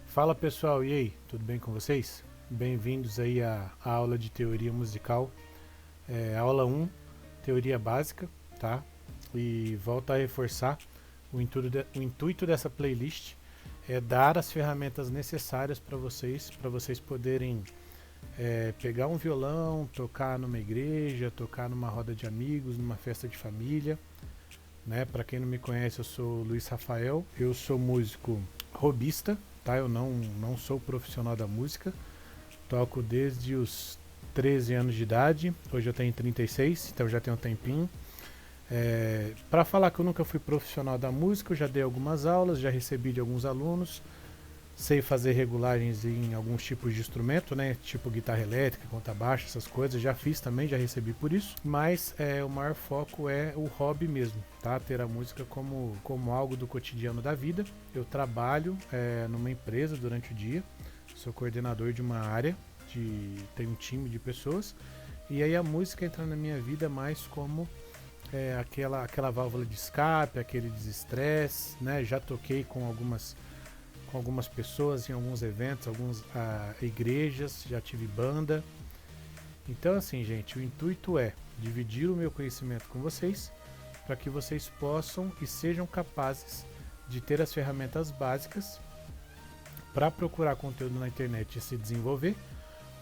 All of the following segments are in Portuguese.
Fala pessoal, e aí, tudo bem com vocês? Bem-vindos aí à aula de teoria musical, aula 1, teoria básica, tá? E volto a reforçar, o intuito dessa playlist é dar as ferramentas necessárias para vocês poderem pegar um violão, tocar numa igreja, tocar numa roda de amigos, numa festa de família, né? Para quem não me conhece, eu sou Luiz Rafael, eu sou músico robista, tá? Eu não sou profissional da música, toco desde os 13 anos de idade, hoje eu tenho 36, então já tenho um tempinho. Para falar que eu nunca fui profissional da música, eu já dei algumas aulas, já recebi de alguns alunos, sei fazer regulagens em alguns tipos de instrumento, né? Tipo guitarra elétrica, contrabaixo, essas coisas, já fiz também, já recebi por isso, mas o maior foco é o hobby mesmo, tá? Ter a música como algo do cotidiano da vida. Eu trabalho numa empresa durante o dia, sou coordenador de uma área, tenho um time de pessoas, e aí a música entra na minha vida mais como aquela válvula de escape, aquele desestresse, né? Já toquei com algumas pessoas em alguns eventos, algumas igrejas, já tive banda. Então assim, gente, o intuito é dividir o meu conhecimento com vocês, para que vocês possam e sejam capazes de ter as ferramentas básicas para procurar conteúdo na internet e se desenvolver,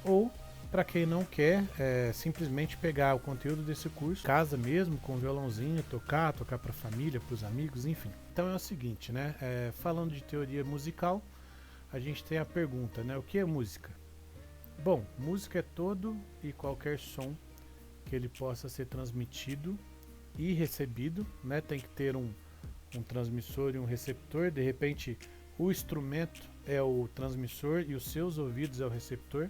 ou para quem não quer, simplesmente pegar o conteúdo desse curso, casa mesmo, com um violãozinho, tocar para a família, para os amigos, enfim. Então é o seguinte, né? Falando de teoria musical, a gente tem a pergunta, né? O que é música? Bom, música é todo e qualquer som que ele possa ser transmitido e recebido, né? Tem que ter um transmissor e um receptor. De repente, o instrumento é o transmissor e os seus ouvidos é o receptor.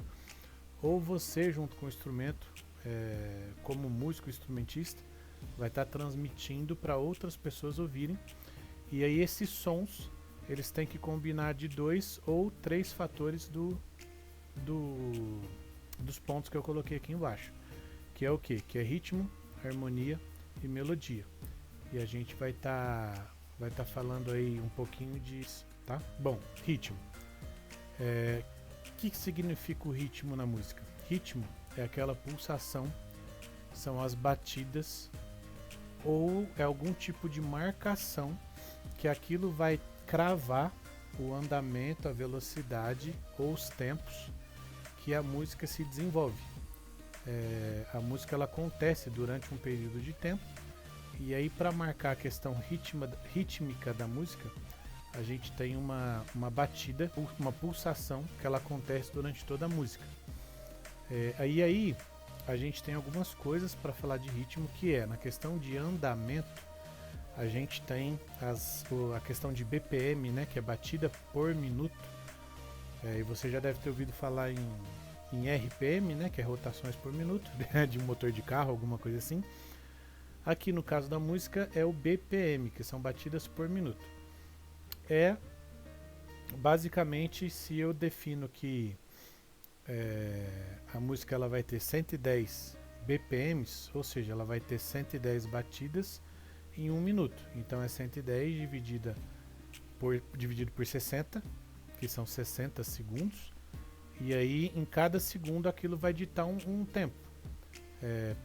Ou você, junto com o instrumento, como músico instrumentista, vai estar transmitindo para outras pessoas ouvirem. E aí esses sons, eles têm que combinar de 2 ou 3 fatores dos pontos que eu coloquei aqui embaixo. Que é o quê? Que é ritmo, harmonia e melodia. E a gente vai estar falando aí um pouquinho disso, tá? Bom, ritmo. O que significa o ritmo na música? Ritmo é aquela pulsação, são as batidas ou é algum tipo de marcação que aquilo vai cravar o andamento, a velocidade ou os tempos que a música se desenvolve. A música ela acontece durante um período de tempo, e aí para marcar a questão rítmica da música, a gente tem uma batida, uma pulsação que ela acontece durante toda a música. Aí a gente tem algumas coisas para falar de ritmo, que na questão de andamento, a gente tem a questão de BPM, né, que é batida por minuto. E você já deve ter ouvido falar em RPM, né, que é rotações por minuto, de um motor de carro, alguma coisa assim. Aqui no caso da música é o BPM, que são batidas por minuto. Basicamente, se eu defino que a música ela vai ter 110 BPMs, ou seja, ela vai ter 110 batidas em 1 minuto. Então é 110 dividido por 60, que são 60 segundos. E aí em cada segundo aquilo vai ditar um tempo.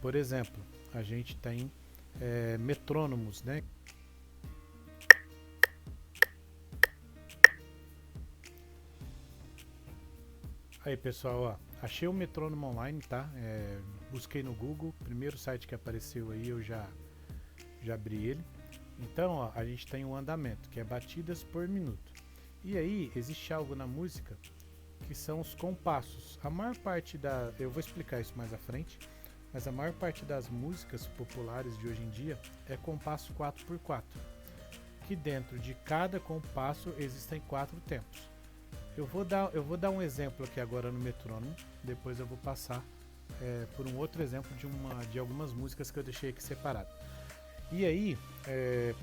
Por exemplo, a gente tem metrônomos, né? Aí pessoal, ó, achei o metrônomo online, tá? Busquei no Google, primeiro site que apareceu aí eu já abri ele. Então, ó, a gente tem um andamento, que é batidas por minuto. E aí existe algo na música que são os compassos. A maior parte eu vou explicar isso mais à frente, mas a maior parte das músicas populares de hoje em dia é compasso 4x4, que dentro de cada compasso existem 4 tempos. Eu vou dar um exemplo aqui agora no metrônomo, depois eu vou passar por um outro exemplo de algumas músicas que eu deixei aqui separado. E aí,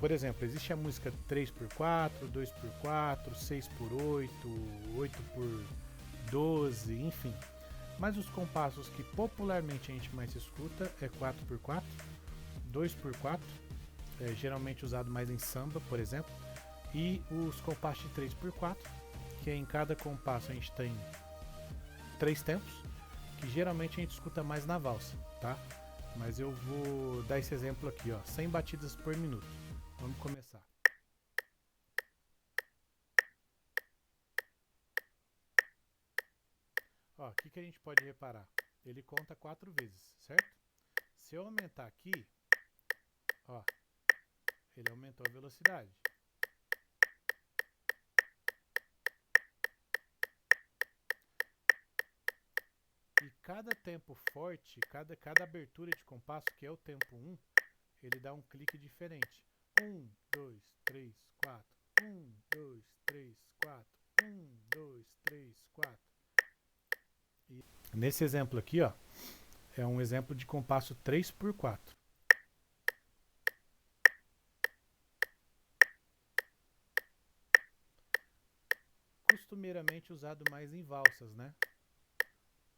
por exemplo, existe a música 3x4, 2x4, 6x8, 8x12, enfim. Mas os compassos que popularmente a gente mais escuta é 4x4, 2x4, geralmente usado mais em samba, por exemplo, e os compassos de 3x4, que em cada compasso a gente tem 3 tempos, que geralmente a gente escuta mais na valsa, tá? Mas eu vou dar esse exemplo aqui, ó, 100 batidas por minuto. Vamos começar. Ó, o que a gente pode reparar? Ele conta 4 vezes, certo? Se eu aumentar aqui, ó, ele aumentou a velocidade. E cada tempo forte, cada abertura de compasso, que é o tempo 1, ele dá um clique diferente. 1, 2, 3, 4. 1, 2, 3, 4. 1, 2, 3, 4. E nesse exemplo aqui, ó, é um exemplo de compasso 3x4. Costumeiramente usado mais em valsas, né?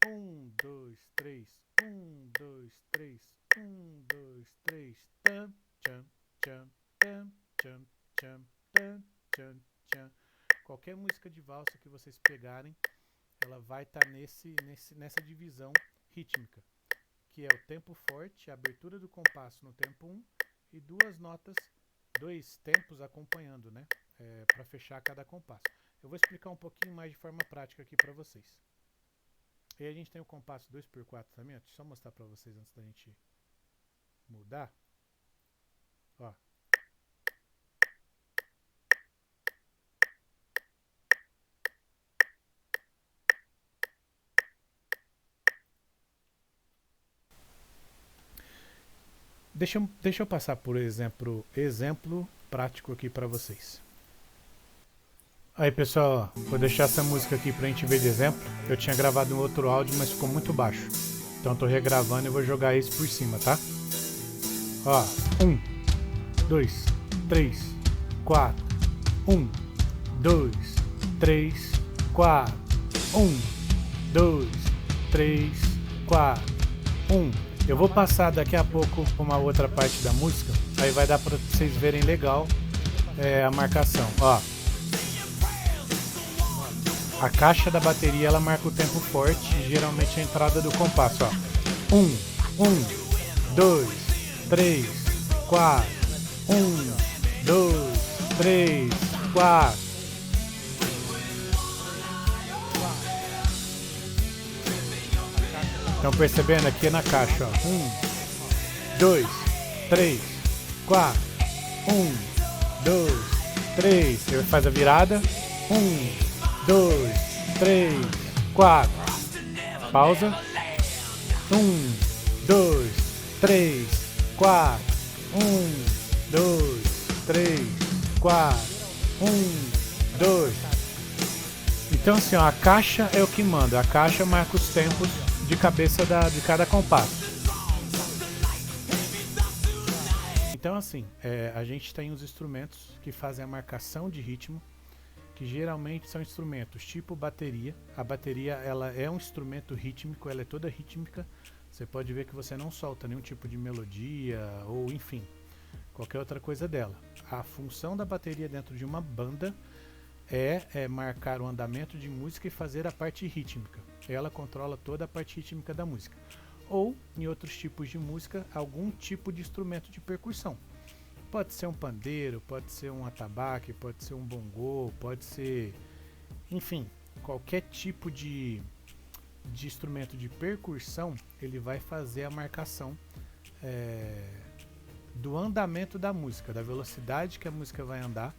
1, 2, 3, 1, 2, 3, 1, 2, 3, tam, tcham, tcham, tam, tcham, tcham, tam, tcham, tcham. Qualquer música de valsa que vocês pegarem, ela vai estar nessa divisão rítmica, que é o tempo forte, a abertura do compasso no tempo 1 e duas notas, 2 tempos acompanhando, né? Para fechar cada compasso. Eu vou explicar um pouquinho mais de forma prática aqui para vocês. E a gente tem o compasso 2x4 também, ó, deixa eu só mostrar para vocês antes da gente mudar. Ó. Deixa eu passar por exemplo prático aqui para vocês. Aí pessoal, vou deixar essa música aqui pra gente ver de exemplo. Eu tinha gravado um outro áudio, mas ficou muito baixo. Então eu tô regravando e vou jogar esse por cima, tá? Ó, 1, 2, 3, 4. 1, 2, 3, 4. 1, 2, 3, 4. 1. Eu vou passar daqui a pouco uma outra parte da música. Aí vai dar pra vocês verem legal a marcação. Ó. A caixa da bateria ela marca o tempo forte e geralmente a entrada do compasso, ó. 1, 2, 3, 4. 1, 2, 3, 4. Estão percebendo aqui na caixa, ó. 1, 2, 3, 4. 1, 2, 3. Você faz a virada. 1, 2, 3, 4. Pausa. 1, 2, 3, 4. 1, 2, 3, 4. 1, 2. Então assim, ó, a caixa é o que manda. A caixa marca os tempos de cabeça de cada compasso. Então assim, a gente tem os instrumentos que fazem a marcação de ritmo, que geralmente são instrumentos tipo bateria. A bateria ela é um instrumento rítmico, ela é toda rítmica. Você pode ver que você não solta nenhum tipo de melodia ou enfim, qualquer outra coisa dela. A função da bateria dentro de uma banda é marcar o andamento de música e fazer a parte rítmica. Ela controla toda a parte rítmica da música. Ou, em outros tipos de música, algum tipo de instrumento de percussão. Pode ser um pandeiro, pode ser um atabaque, pode ser um bongô, pode ser, enfim, qualquer tipo de instrumento de percussão, ele vai fazer a marcação do andamento da música, da velocidade que a música vai andar,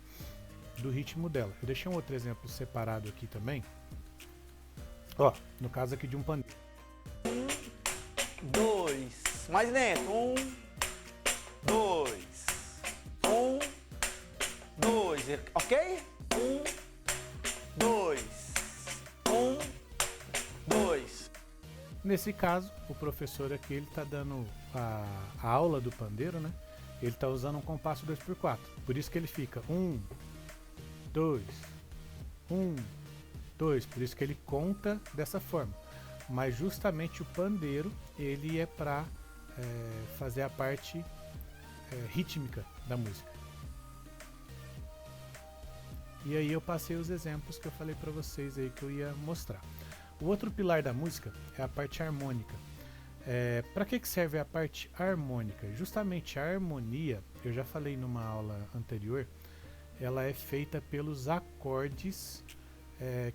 do ritmo dela. Eu deixei um outro exemplo separado aqui também. Ó, no caso aqui de um pandeiro. 1, 2, mais lento. 1, 2. 1, 2, ok? 1, 2, 1, 2. Nesse caso, o professor aqui ele está dando a aula do pandeiro, né? Ele está usando um compasso 2x4. Por isso que ele fica 1, 2, 1, 2. Por isso que ele conta dessa forma. Mas justamente o pandeiro ele é para fazer a parte rítmica da música. E aí eu passei os exemplos que eu falei para vocês aí que eu ia mostrar. O outro pilar da música é a parte harmônica. Para que serve a parte harmônica? Justamente a harmonia, eu já falei numa aula anterior, ela é feita pelos acordes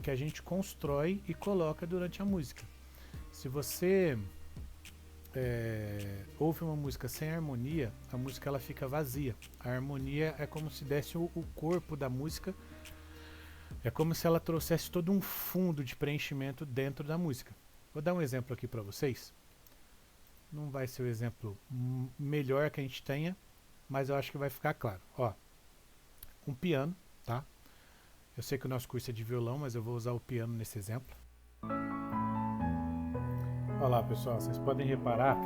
que a gente constrói e coloca durante a música. Se você ouve uma música sem harmonia, a música ela fica vazia. A harmonia é como se desse o corpo da música, é como se ela trouxesse todo um fundo de preenchimento dentro da música. Vou dar um exemplo aqui para vocês. Não vai ser o exemplo melhor que a gente tenha, mas eu acho que vai ficar claro. Ó, um piano, tá? Eu sei que o nosso curso é de violão, mas eu vou usar o piano nesse exemplo. Olha lá, pessoal, vocês podem reparar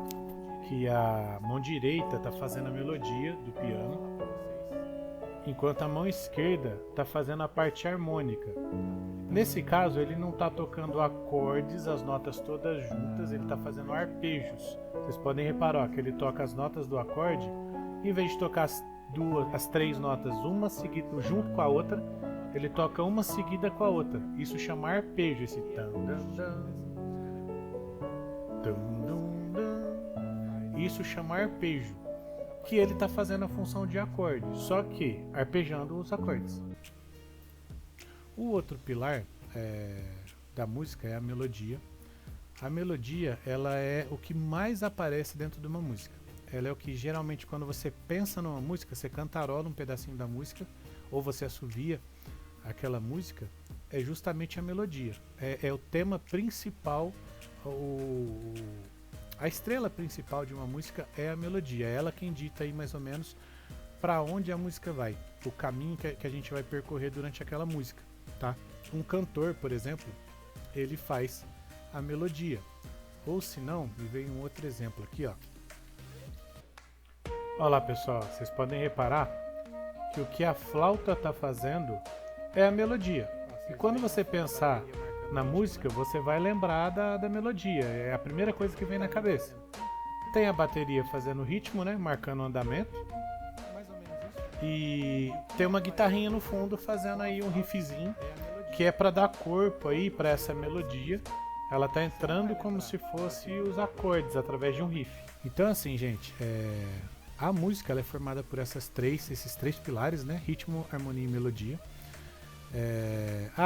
que a mão direita está fazendo a melodia do piano, enquanto a mão esquerda está fazendo a parte harmônica. Nesse caso, ele não está tocando acordes, as notas todas juntas, ele está fazendo arpejos. Vocês podem reparar ó, que ele toca as notas do acorde, em vez de tocar as três notas uma seguida junto com a outra, ele toca uma seguida com a outra. Isso chama arpejo, esse isso chama arpejo, que ele está fazendo a função de acorde, só que arpejando os acordes. O outro pilar da música é a melodia. A melodia ela é o que mais aparece dentro de uma música. Ela é o que geralmente quando você pensa numa música, você cantarola um pedacinho da música ou você assovia aquela música, é justamente a melodia. É o tema principal, a estrela principal de uma música é a melodia. É ela quem dita aí mais ou menos para onde a música vai, o caminho que a gente vai percorrer durante aquela música. Tá? Um cantor, por exemplo, ele faz a melodia. Ou se não, me veio um outro exemplo aqui, ó. Olha lá, pessoal, vocês podem reparar que o que a flauta está fazendo é a melodia. E quando você pensar na música, você vai lembrar da melodia. É a primeira coisa que vem na cabeça. Tem a bateria fazendo o ritmo, né, marcando o andamento. E tem uma guitarrinha no fundo fazendo aí um riffzinho, que é para dar corpo aí para essa melodia. Ela tá entrando como se fosse os acordes através de um riff. Então assim, gente, a música ela é formada por esses três pilares, né? Ritmo, harmonia e melodia.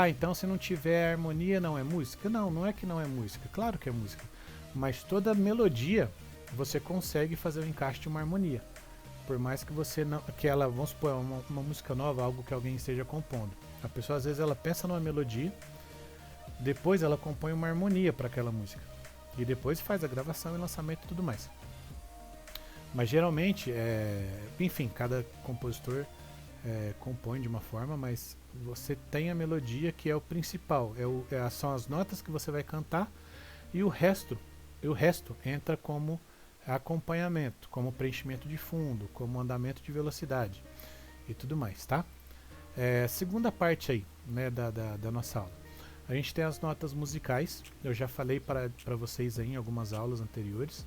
Então se não tiver harmonia não é música? Não, não é que não é música. Claro que é música. Mas toda melodia você consegue fazer o encaixe de uma harmonia. Por mais que você não, que ela, vamos supor, uma música nova, algo que alguém esteja compondo. A pessoa às vezes ela pensa numa melodia, depois ela compõe uma harmonia para aquela música e depois faz a gravação e lançamento e tudo mais. Mas geralmente, enfim, cada compositor compõe de uma forma, mas você tem a melodia que é o principal, são as notas que você vai cantar e o resto entra como acompanhamento, como preenchimento de fundo, como andamento de velocidade e tudo mais, tá? Segunda parte aí, né, da nossa aula. A gente tem as notas musicais, eu já falei para vocês aí em algumas aulas anteriores,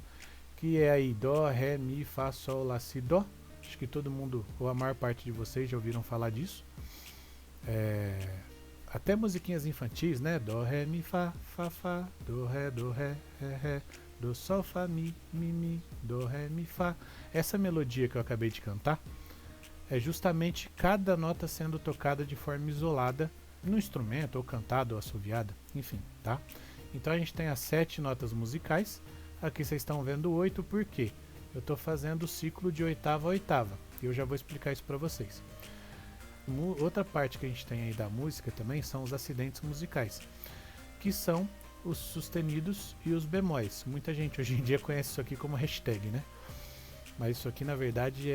que é aí Dó, Ré, Mi, Fá, Sol, Lá, Si, Dó. Acho que todo mundo, ou a maior parte de vocês já ouviram falar disso. Até musiquinhas infantis, né? Dó, Ré, Mi, Fá, Fá, Fá, Dó, Ré, Ré, Ré, Dó, Sol, Fá, Mi, Dó, Ré, Mi, Fá. Essa melodia que eu acabei de cantar é justamente cada nota sendo tocada de forma isolada no instrumento, ou cantada, ou assoviada, enfim, tá? Então a gente tem as 7 notas musicais. Aqui vocês estão vendo 8, por quê? Eu estou fazendo o ciclo de oitava a oitava. E eu já vou explicar isso para vocês. Outra parte que a gente tem aí da música também são os acidentes musicais, que são os sustenidos e os bemóis. Muita gente hoje em dia conhece isso aqui como hashtag, né? Mas isso aqui na verdade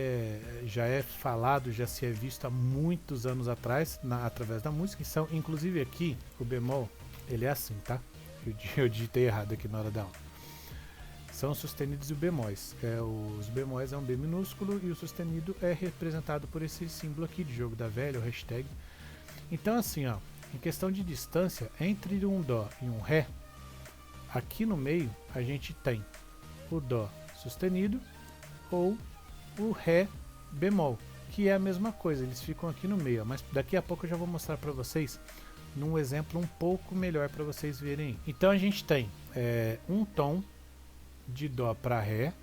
já é falado, já se é visto há muitos anos atrás, através da música. Inclusive aqui, o bemol, ele é assim, tá? Eu digitei errado aqui na hora da aula. São os sustenidos e os bemóis. Os bemóis é um B minúsculo e o sustenido é representado por esse símbolo aqui de jogo da velha, o hashtag. Então assim, ó, em questão de distância, entre um Dó e um Ré, aqui no meio a gente tem o Dó sustenido ou o Ré bemol, que é a mesma coisa, eles ficam aqui no meio, ó, mas daqui a pouco eu já vou mostrar para vocês num exemplo um pouco melhor para vocês verem. Então a gente tem um tom de Dó para Ré,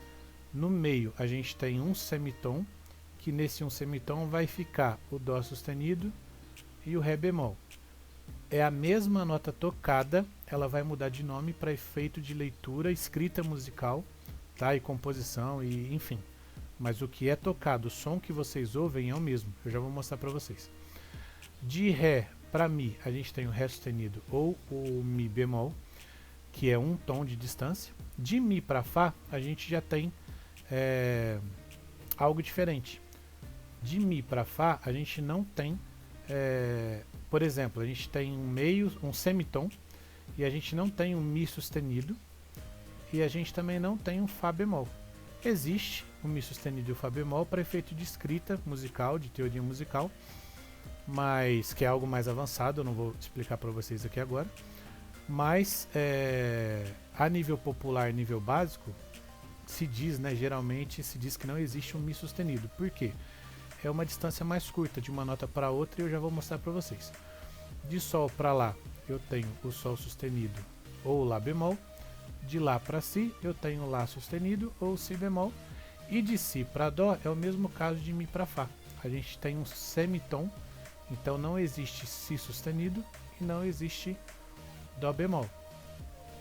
no meio a gente tem um semitom, que nesse um semitom vai ficar o Dó sustenido e o Ré bemol. É a mesma nota tocada, ela vai mudar de nome para efeito de leitura, escrita musical, tá? E composição, e enfim. Mas o que é tocado, o som que vocês ouvem é o mesmo, eu já vou mostrar para vocês. De Ré para Mi, a gente tem o Ré sustenido ou o Mi bemol, que é um tom de distância. De Mi para Fá, a gente já tem algo diferente. De Mi para Fá, a gente não tem, por exemplo, a gente tem um semitom, e a gente não tem um Mi sustenido, e a gente também não tem um Fá bemol. Existe o Mi sustenido e o Fá bemol para efeito de escrita musical, de teoria musical, mas que é algo mais avançado, eu não vou explicar para vocês aqui agora. Mas a nível popular, nível básico, se diz, geralmente se diz que não existe um Mi sustenido. Por quê? É uma distância mais curta de uma nota para outra e eu já vou mostrar para vocês. De Sol para Lá eu tenho o Sol sustenido ou Lá bemol. De Lá para Si eu tenho Lá sustenido ou Si bemol. E de Si para Dó é o mesmo caso de Mi para Fá. A gente tem um semitom, então não existe Si sustenido e não existe Dó bemol.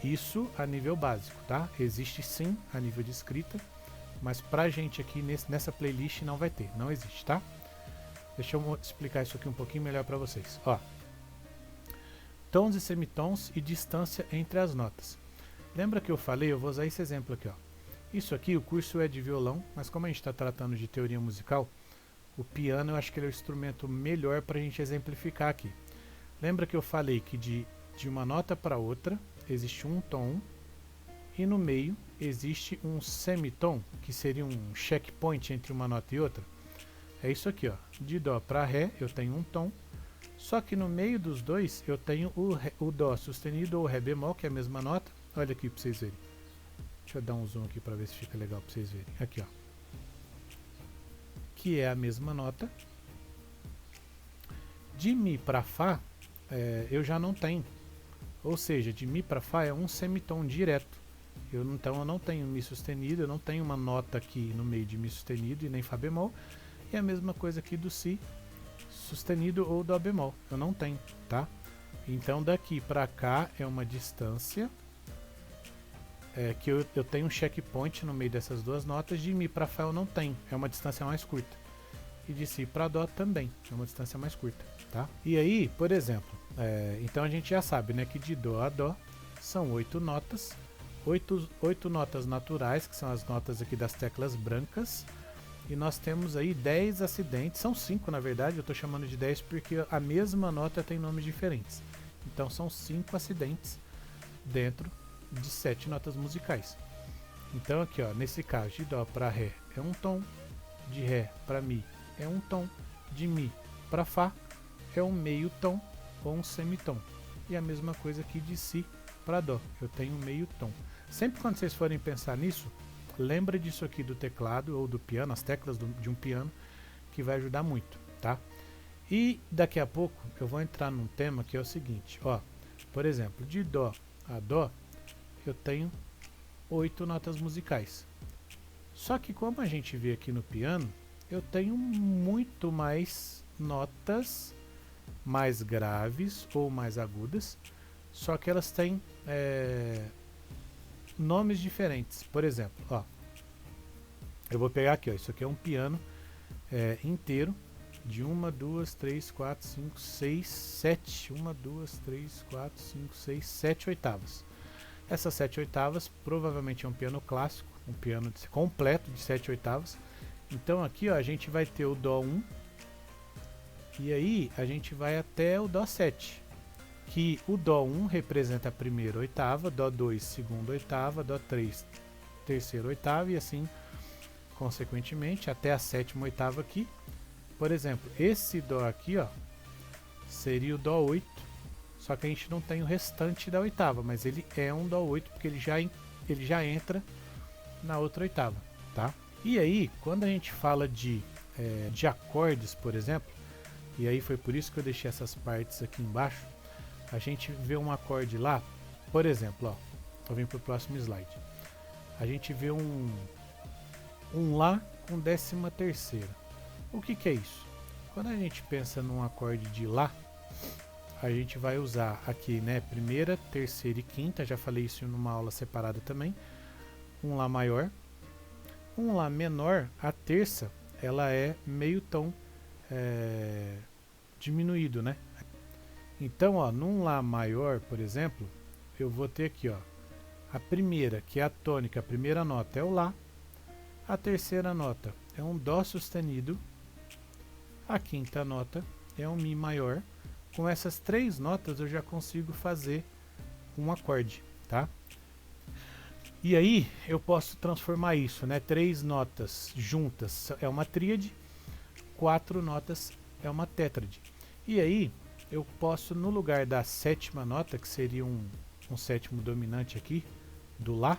Isso a nível básico, tá? Existe sim a nível de escrita, mas pra gente aqui nessa playlist não vai ter, não existe, tá? Deixa eu explicar isso aqui um pouquinho melhor para vocês. Ó, tons e semitons e distância entre as notas. Lembra que eu falei, eu vou usar esse exemplo aqui, ó. Isso aqui, o curso é de violão, mas como a gente está tratando de teoria musical, o piano eu acho que ele é o instrumento melhor para a gente exemplificar aqui. Lembra que eu falei que de uma nota para outra existe um tom e no meio existe um semitom, que seria um checkpoint entre uma nota e outra? É isso aqui, ó. De Dó para Ré eu tenho um tom, só que no meio dos dois eu tenho o Dó sustenido ou Ré bemol, que é a mesma nota. Olha aqui para vocês verem. Deixa eu dar um zoom aqui para ver se fica legal para vocês verem. Aqui, ó. Que é a mesma nota. De Mi para Fá eu já não tenho. Ou seja, de Mi para Fá é um semitom direto. Então eu não tenho Mi sustenido, eu não tenho uma nota aqui no meio de Mi sustenido e nem Fá bemol. E a mesma coisa aqui do Si sustenido ou Dó bemol. Eu não tenho, tá? Então daqui para cá é uma distância que eu tenho um checkpoint no meio dessas duas notas. De Mi para Fá eu não tenho, é uma distância mais curta. E de Si para Dó também, é uma distância mais curta, tá? E aí, por exemplo, então a gente já sabe, né, que de Dó a Dó são 8 notas, 8 notas naturais, que são as notas aqui das teclas brancas, e nós temos aí 10 acidentes, são 5 na verdade, eu estou chamando de 10 porque a mesma nota tem nomes diferentes. Então são 5 acidentes dentro de 7 notas musicais. Então aqui, ó, nesse caso, de Dó para Ré é um tom, de Ré para Mi é um tom, de Mi para Fá é um meio tom ou um semitom. E a mesma coisa aqui de Si para Dó, eu tenho um meio tom. Sempre quando vocês forem pensar nisso, lembra disso aqui do teclado ou do piano, as teclas de um piano, que vai ajudar muito, tá? E daqui a pouco eu vou entrar num tema que é o seguinte, ó, por exemplo, de Dó a Dó eu tenho 8 notas musicais. Só que como a gente vê aqui no piano, eu tenho muito mais notas mais graves ou mais agudas, só que elas têm nomes diferentes. Por exemplo, ó, eu vou pegar aqui, ó, isso aqui é um piano inteiro de 1, 2, 3, 4, 5, 6, 7, 1, 2, 3, 4, 5, 6, 7 oitavas. Essas 7 oitavas provavelmente é um piano clássico, um piano completo de 7 oitavas. Então aqui, ó, a gente vai ter o Dó 1 e aí a gente vai até o Dó 7, que o Dó 1 representa a primeira oitava, Dó 2 segunda oitava, Dó 3 terceira oitava e assim consequentemente até a sétima oitava aqui. Por exemplo, esse Dó aqui, ó, seria o Dó 8, só que a gente não tem o restante da oitava, mas ele é um Dó 8 porque ele já entra na outra oitava, tá? E aí, quando a gente fala de acordes, por exemplo, e aí foi por isso que eu deixei essas partes aqui embaixo, a gente vê um acorde lá, por exemplo, ó, eu venho para o próximo slide. A gente vê um Lá com 13ª. O que é isso? Quando a gente pensa num acorde de Lá, a gente vai usar aqui, né, primeira, terceira e quinta, já falei isso numa aula separada também, um Lá maior, um Lá menor, a terça, ela é meio tom diminuído, né? Então, ó, num Lá maior, por exemplo, eu vou ter aqui, ó, a primeira, que é a tônica, a primeira nota é o Lá, a terceira nota é um Dó sustenido, a quinta nota é um Mi maior. Com essas 3 notas eu já consigo fazer um acorde, tá? E aí eu posso transformar isso, né? 3 notas juntas é uma tríade, 4 notas é uma tétrade. E aí eu posso, no lugar da 7ª nota, que seria um 7º dominante aqui, do Lá,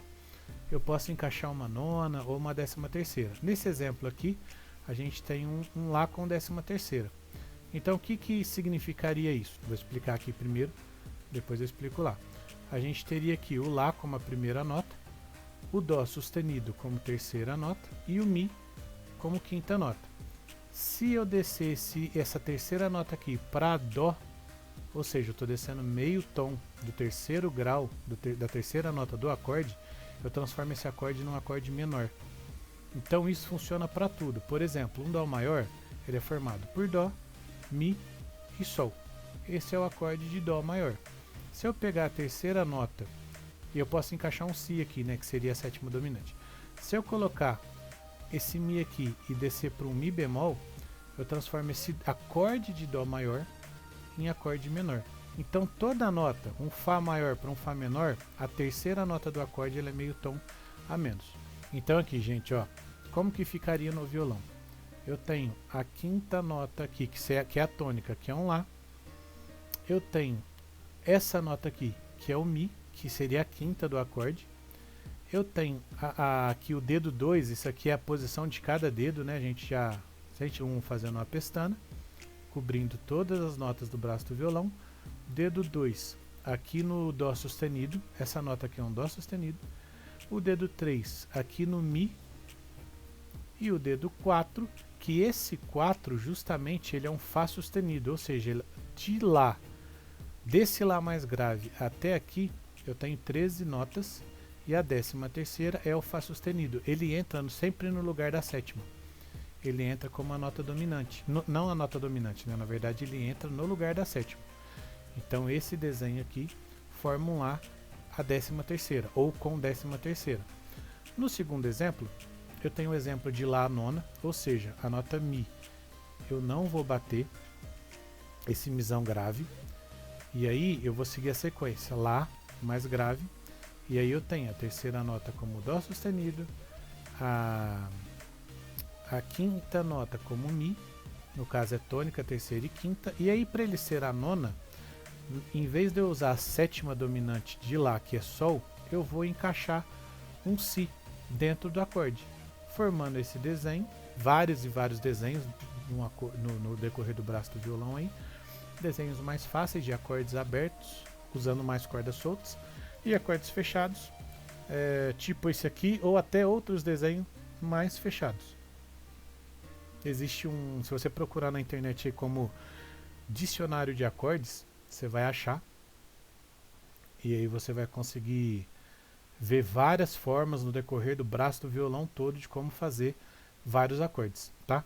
eu posso encaixar uma 9ª ou uma 13ª. Nesse exemplo aqui, a gente tem um Lá com 13ª. Então, o que significaria isso? Vou explicar aqui primeiro, depois eu explico lá. A gente teria aqui o Lá como a primeira nota, o Dó sustenido como terceira nota e o Mi como quinta nota. Se eu descesse essa terceira nota aqui para Dó, ou seja, eu estou descendo meio tom do terceiro grau da terceira nota do acorde, eu transformo esse acorde num acorde menor. Então isso funciona para tudo. Por exemplo, um Dó maior, ele é formado por Dó, Mi e Sol. Esse é o acorde de Dó maior. Se eu pegar a terceira nota, e eu posso encaixar um Si aqui, né, que seria a 7ª dominante. Se eu colocar esse Mi aqui e descer para um Mi bemol, eu transformo esse acorde de Dó maior em acorde menor. Então toda nota, um Fá maior para um Fá menor, a terceira nota do acorde ela é meio tom a menos. Então aqui, gente, ó, como que ficaria no violão? Eu tenho a quinta nota aqui, que é a tônica, que é um Lá. Eu tenho essa nota aqui, que é o Mi, que seria a quinta do acorde. Eu tenho aqui o dedo 2, isso aqui é a posição de cada dedo, né? A gente já sente fazendo uma pestana, cobrindo todas as notas do braço do violão. Dedo 2 aqui no Dó sustenido, essa nota aqui é um Dó sustenido. O dedo 3 aqui no Mi. E o dedo 4, que esse 4 justamente ele é um Fá sustenido, ou seja, de Lá, desse Lá mais grave até aqui, eu tenho 13 notas, e a 13ª é o Fá sustenido. Ele entra sempre no lugar da 7ª. Ele entra como a nota dominante. Não a nota dominante, né? Na verdade ele entra no lugar da 7ª. Então esse desenho aqui forma um Lá a 13ª, ou com 13ª. No segundo exemplo, eu tenho o exemplo de Lá nona, ou seja, a nota Mi. Eu não vou bater esse Mizão grave, e aí eu vou seguir a sequência, Lá mais grave, e aí eu tenho a terceira nota como Dó sustenido, a quinta nota como Mi, no caso é tônica, terceira e quinta, e aí para ele ser a nona, em vez de eu usar a 7ª dominante de Lá, que é Sol, eu vou encaixar um Si dentro do acorde, formando esse desenho, vários e vários desenhos no decorrer do braço do violão aí, desenhos mais fáceis de acordes abertos, usando mais cordas soltas, e acordes fechados, tipo esse aqui, ou até outros desenhos mais fechados. Existe se você procurar na internet aí como dicionário de acordes, você vai achar, e aí você vai conseguir ver várias formas no decorrer do braço do violão todo de como fazer vários acordes, tá?